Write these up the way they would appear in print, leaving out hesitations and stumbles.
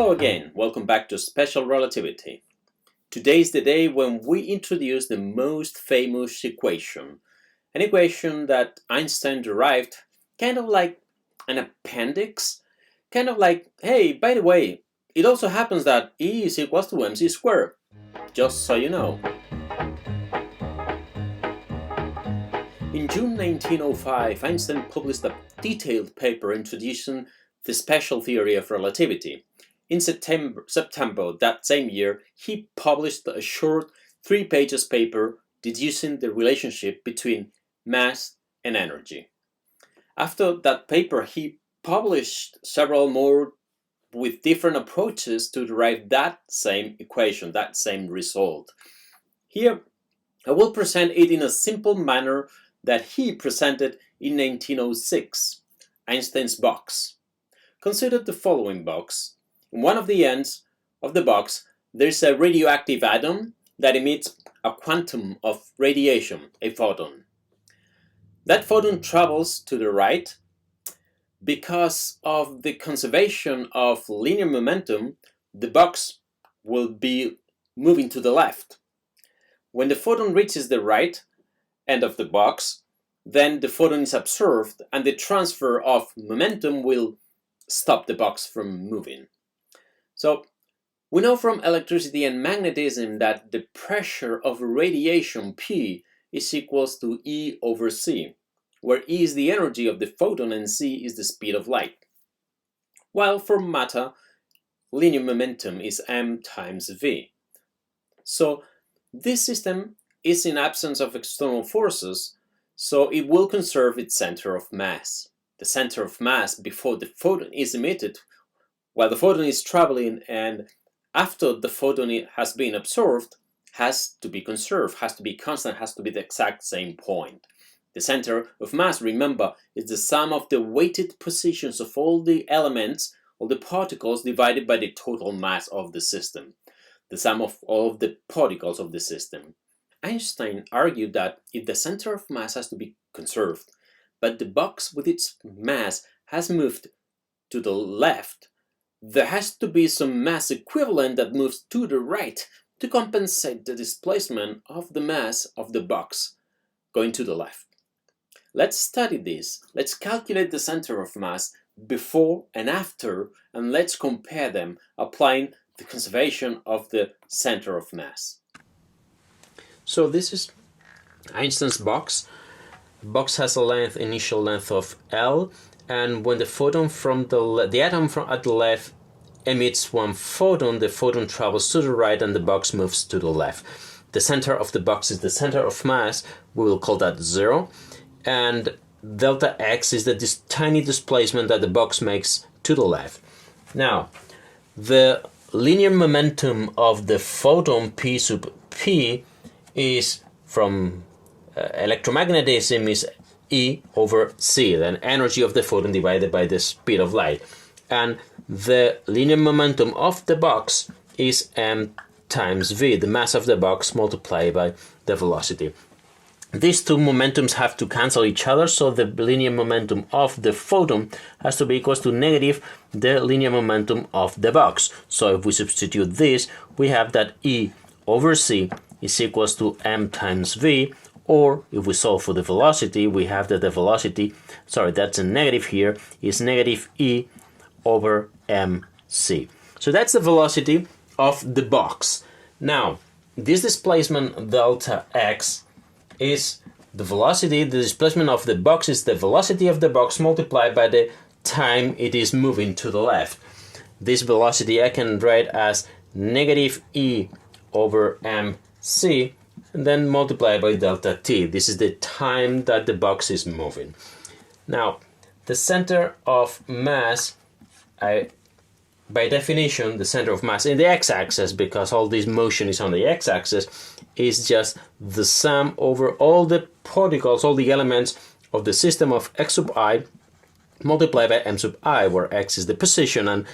Hello again, welcome back to Special Relativity. Today is the day when we introduce the most famous equation, an equation that Einstein derived kind of like an appendix, kind of like, hey, by the way, it also happens that E is equals to mc squared, just so you know. In June 1905, Einstein published a detailed paper introducing the special theory of relativity. In September that same year, he published a short 3 pages paper deducing the relationship between mass and energy. After that paper, he published several more with different approaches to derive that same equation, that same result. Here, I will present it in a simple manner that he presented in 1906, Einstein's box. Consider the following box. In one of the ends of the box, there is a radioactive atom that emits a quantum of radiation, a photon. That photon travels to the right. Because of the conservation of linear momentum, the box will be moving to the left. When the photon reaches the right end of the box, then the photon is absorbed and the transfer of momentum will stop the box from moving. So, we know from electricity and magnetism that the pressure of radiation P is equals to E over C, where E is the energy of the photon and C is the speed of light. While for matter, linear momentum is m times v. So, this system is in absence of external forces, so it will conserve its center of mass. The center of mass before the photon is emitted, while the photon is traveling and after the photon has been absorbed, has to be conserved, has to be constant, has to be the exact same point. The center of mass, remember, is the sum of the weighted positions of all the elements, all the particles, divided by the total mass of the system, the sum of all of the particles of the system. Einstein argued that if the center of mass has to be conserved, but the box with its mass has moved to the left, there has to be some mass equivalent that moves to the right to compensate the displacement of the mass of the box going to the left. Let's study this. Let's calculate the center of mass before and after, and let's compare them, applying the conservation of the center of mass. So this is Einstein's box. The box has a initial length of L, and when the photon from the atom at the left emits one photon, the photon travels to the right and the box moves to the left. The center of the box is the center of mass. We will call that 0. And delta x is this tiny displacement that the box makes to the left. Now, the linear momentum of the photon P sub P is from electromagnetism is E over C, the energy of the photon divided by the speed of light. And the linear momentum of the box is m times v, the mass of the box multiplied by the velocity. These two momentums have to cancel each other, so the linear momentum of the photon has to be equal to negative the linear momentum of the box. So if we substitute this, we have that E over C is equals to m times v, or if we solve for the velocity, we have that the velocity, that's a negative here, is negative E over mc. So that's the velocity of the box. Now, this displacement delta x is the velocity, the displacement of the box is the velocity of the box multiplied by the time it is moving to the left. This velocity I can write as negative E over mc, and then multiplied by delta t. This is the time that the box is moving. Now, the center of mass, by definition, the center of mass in the x-axis, because all this motion is on the x-axis, is just the sum over all the particles, all the elements of the system of x sub I multiplied by m sub I, where x is the position and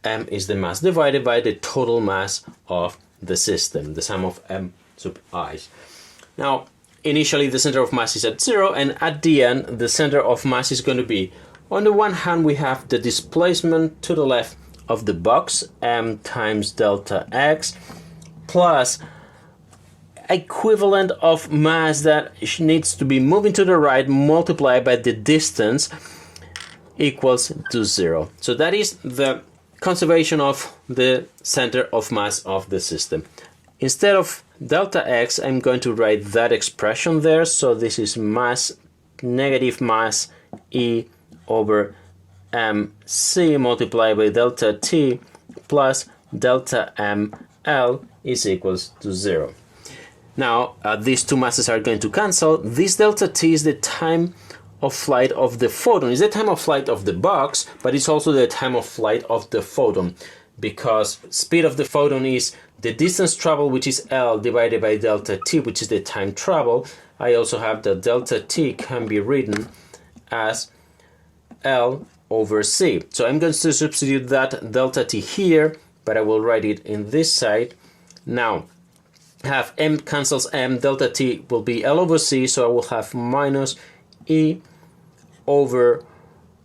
m is the mass, divided by the total mass of the system, the sum of m sub i's. Now, initially the center of mass is at 0, and at the end the center of mass is going to be, on the one hand we have the displacement to the left of the box, m times delta x, plus equivalent of mass that needs to be moving to the right multiplied by the distance equals to 0. So that is the conservation of the center of mass of the system. Instead of delta x, I'm going to write that expression there. So this is mass, negative mass E over mc multiplied by delta t plus delta ml is equals to 0. Now, these two masses are going to cancel. This delta t is the time of flight of the photon. It's the time of flight of the box, but it's also the time of flight of the photon, because speed of the photon is the distance traveled, which is L, divided by delta t, which is the time travel. I also have that delta t can be written as L over c. So I'm going to substitute that delta t here, but I will write it in this side. Now, have m cancels m, delta t will be L over c, so I will have minus E over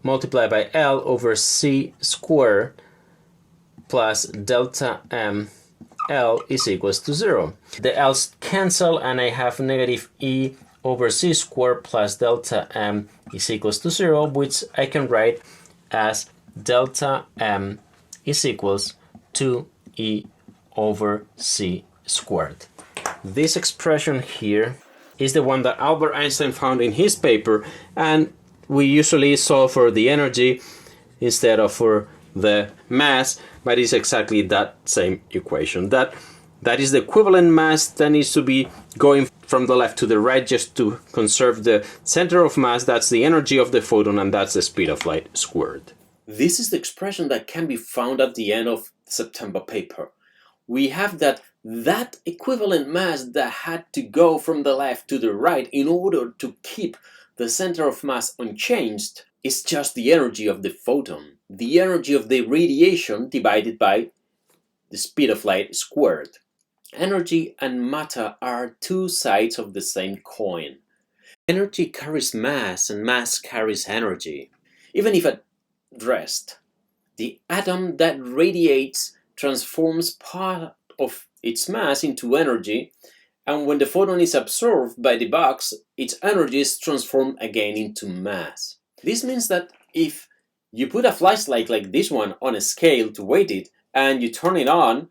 multiplied by L over c squared plus delta m L is equals to 0. The L's cancel and I have negative E over c squared plus delta m is equals to 0, which I can write as delta m is equals to E over c squared. This expression here is the one that Albert Einstein found in his paper, and we usually solve for the energy instead of for the mass, but it's exactly that same equation. That is the equivalent mass that needs to be going from the left to the right just to conserve the center of mass. That's the energy of the photon, and that's the speed of light squared. This is the expression that can be found at the end of the September paper. We have that equivalent mass that had to go from the left to the right in order to keep the center of mass unchanged is just the energy of the photon, the energy of the radiation divided by the speed of light squared. Energy and matter are two sides of the same coin. Energy carries mass and mass carries energy. Even if at rest, the atom that radiates transforms part of its mass into energy, and when the photon is absorbed by the box, its energy is transformed again into mass. This means that if you put a flashlight like this one on a scale to weight it, and you turn it on,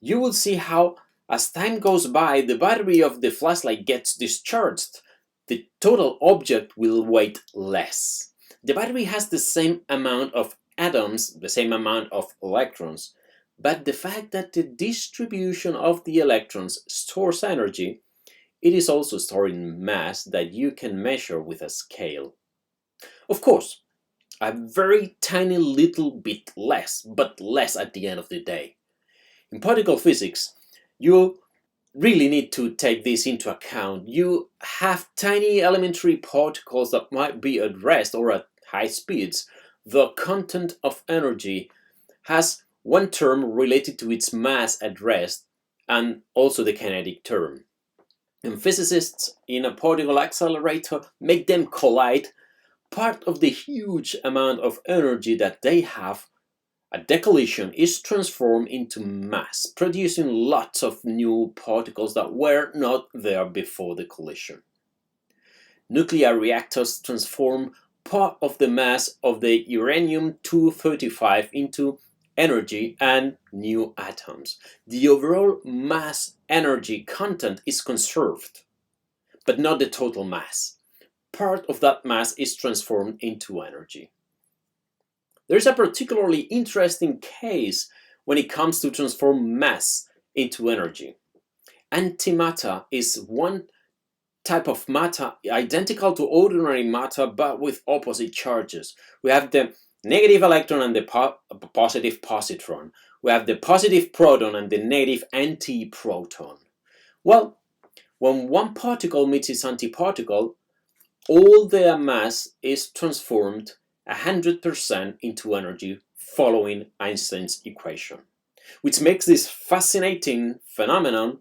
you will see how, as time goes by, the battery of the flashlight gets discharged. The total object will weigh less. The battery has the same amount of atoms, the same amount of electrons, but the fact that the distribution of the electrons stores energy, it is also storing mass that you can measure with a scale. Of course, a very tiny little bit less, but less at the end of the day. In particle physics, you really need to take this into account. You have tiny elementary particles that might be at rest or at high speeds. The content of energy has one term related to its mass at rest and also the kinetic term. And physicists in a particle accelerator make them collide. Part of the huge amount of energy that they have at the collision is transformed into mass, producing lots of new particles that were not there before the collision. Nuclear reactors transform part of the mass of the uranium-235 into energy and new atoms. The overall mass energy content is conserved, but not the total mass. Part of that mass is transformed into energy. There's a particularly interesting case when it comes to transform mass into energy. Antimatter is one type of matter identical to ordinary matter but with opposite charges. We have the negative electron and the positive positron. We have the positive proton and the negative antiproton. Well, when one particle meets its antiparticle, all their mass is transformed 100% into energy following Einstein's equation, which makes this fascinating phenomenon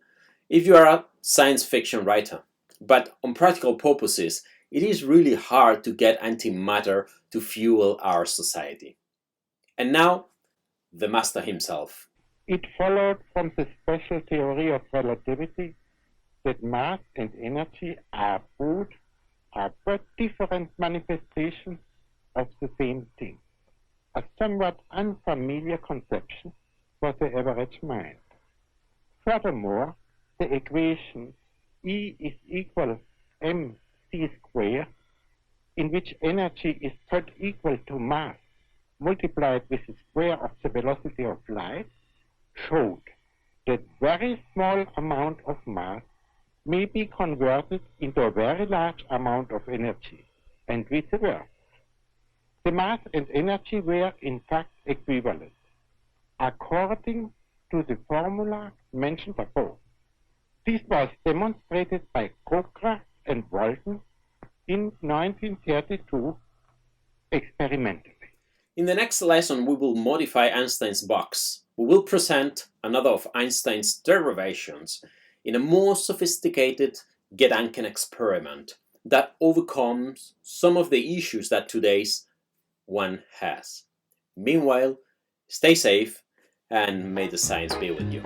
if you are a science fiction writer. But on practical purposes, it is really hard to get antimatter to fuel our society. And now, the master himself. It followed from the special theory of relativity that mass and energy are but different manifestations of the same thing, a somewhat unfamiliar conception for the average mind. Furthermore, the equation E is equal mc squared, in which energy is put equal to mass multiplied with the square of the velocity of light, showed that very small amount of mass may be converted into a very large amount of energy, and vice versa. The mass and energy were in fact equivalent, according to the formula mentioned above. This was demonstrated by Cockcroft and Walton in 1932 experimentally. In the next lesson, we will modify Einstein's box. We will present another of Einstein's derivations in a more sophisticated Gedanken experiment that overcomes some of the issues that today's one has. Meanwhile, stay safe and may the science be with you.